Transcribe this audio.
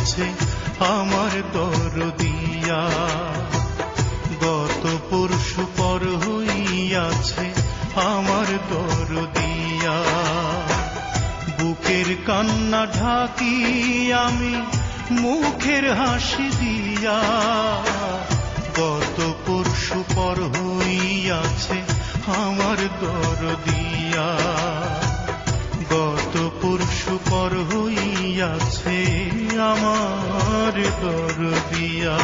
হইয়াছে আমার দরদিয়া। গত পরশু পর হইয়াছে আমার দরদিয়া। বুকের কান্না ঢাকি আমি মুখের হাসি দিয়া। গত পরশু পর হইয়াছে আমার দরদিয়া। গত পরশু পর হইয়াছে আমার দরদিয়া।